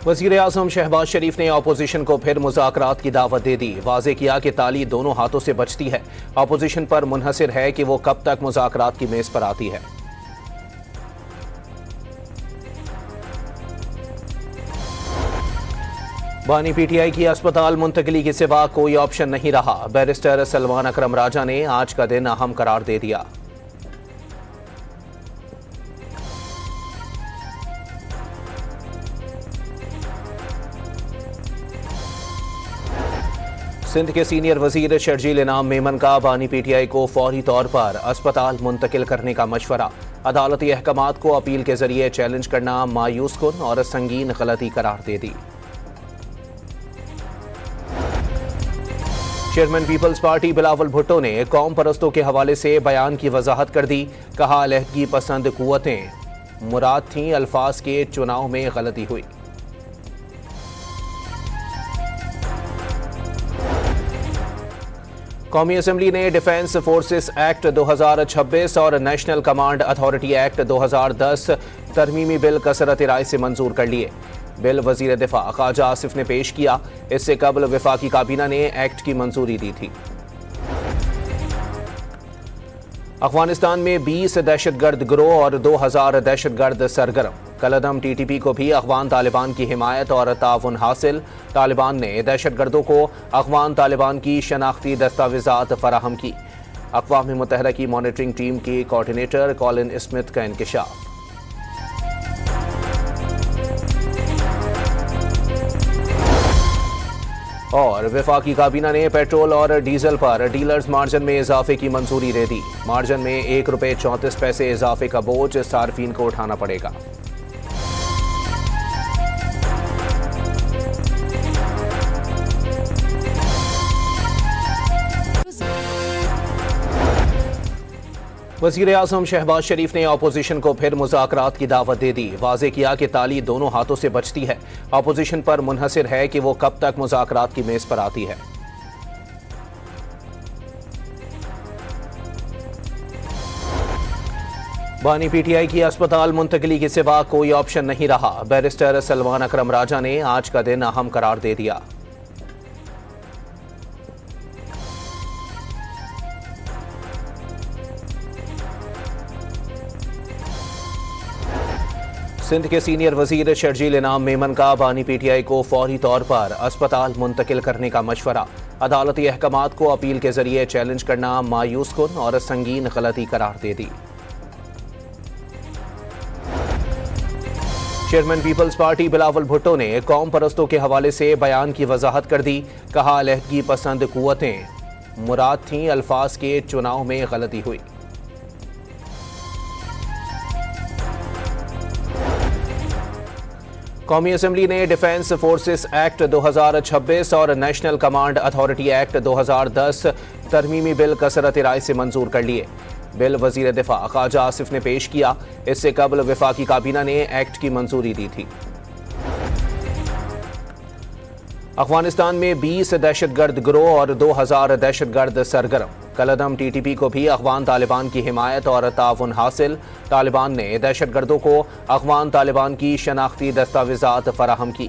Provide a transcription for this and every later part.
वज़ीर आज़म शहबाज शरीफ ने अपोजिशन को फिर मुज़ाकरात की दावत दे दी। वाज़े किया कि ताली दोनों हाथों से बचती है। अपोजिशन पर मुनहसिर है कि वो कब तक मुज़ाकरात की मेज़ पर आती है। बानी पीटीआई की अस्पताल मुंतकिली के सिवा कोई ऑप्शन नहीं रहा। बैरिस्टर सलमान अकरम राजा ने आज का दिन अहम करार दे दिया। सिंध के सीनियर वजीर शर्जील इनाम मेमन का बानी पीटीआई को फौरी तौर पर अस्पताल मुंतकिल करने का मशवरा। अदालती अहकामात को अपील के जरिए चैलेंज करना मायूस कुन और संगीन गलती करार दे दी। चेयरमैन पीपल्स पार्टी बिलावल भुट्टो ने कौम परस्तों के हवाले से बयान की वजाहत कर दी। कहा, अलहदगी पसंद कुव्वतें मुराद थीं, अल्फाज के चुनाव में गलती हुई। कौमी असम्बली ने डिफेंस फोर्सेस एक्ट 2026 और नेशनल कमांड अथॉरिटी एक्ट 2010 तरमीमी बिल कसरत राय से मंजूर कर लिए। बिल वजीर दिफा ख्वाजा आसिफ ने पेश किया। इससे कबल वफाकी काबीना ने एक्ट की मंजूरी दी थी। अफगानिस्तान में 20 दहशतगर्द गिरोह और 2000 दहशतगर्द सरगर्म। कलदम टीटीपी को भी अफगान तालिबान की हिमायत और ताउन हासिल। तालिबान ने दहशतगर्दों को अफगान तालिबान की शनाख्ती दस्तावेजात फराहम की। अक़वाम मुत्तहिदा की मॉनिटरिंग टीम के कोऑर्डिनेटर कॉलिन स्मिथ का इंकशाफ। और वफाकी काबीना ने पेट्रोल और डीजल पर डीलर्स मार्जिन में इजाफे की मंजूरी दे दी। मार्जिन में ₹1.34 इजाफे का बोझ सार्फिन को उठाना पड़ेगा। वज़ीर आज़म शहबाज शरीफ ने अपोजिशन को फिर मुज़ाकरात की दावत दे दी। वाज़े किया कि ताली दोनों हाथों से बचती है। अपोजिशन पर मुनहसिर है कि वो कब तक मुज़ाकरात की मेज़ पर आती है। बानी पीटीआई की अस्पताल मुंतकिली के सिवा कोई ऑप्शन नहीं रहा। बैरिस्टर सलमान अकरम राजा ने आज का दिन अहम करार दे दिया। सिंध के सीनियर वजीर शर्जील इनाम मेमन का बानी पीटीआई को फौरी तौर पर अस्पताल मुंतकिल करने का मशवरा। अदालती अहकामात को अपील के जरिए चैलेंज करना मायूस कुन और संगीन गलती करार दे दी। चेयरमैन पीपल्स पार्टी बिलावल भुट्टो ने कौम परस्तों के हवाले से बयान की वजाहत कर दी। कहा, अलहदगी पसंद कुव्वतें मुराद थीं, अल्फाज के चुनाव में गलती हुई। कौमी असम्बली ने डिफेंस फोर्सेस एक्ट 2026 और नेशनल कमांड अथॉरिटी एक्ट 2010 तरमीमी बिल कसरत राय से मंजूर कर लिए। बिल वजीर दिफा ख्वाजा आसिफ ने पेश किया। इससे कबल वफाकी काबीना ने एक्ट की मंजूरी दी थी। अफगानिस्तान में 20 दहशतगर्द गिरोह और 2000 दहशतगर्द सरगर्म। कलदम टीटीपी को भी अफगान तालिबान की हिमायत और ताउन हासिल। तालिबान ने दहशतगर्दों को अफगान तालिबान की शनाख्ती दस्तावेजात फराहम की।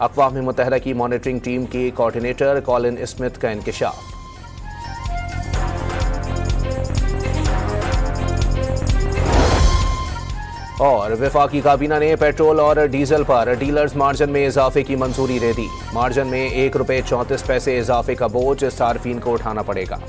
अक़वाम मुत्तहिदा की मॉनिटरिंग टीम के कोऑर्डिनेटर कॉलिन स्मिथ का इंकशाफ। और वफाकी काबीना ने पेट्रोल और डीजल पर डीलर्स मार्जिन में इजाफे की मंजूरी दे दी। मार्जिन में ₹1.34 इजाफे का बोझ सार्फिन को उठाना पड़ेगा।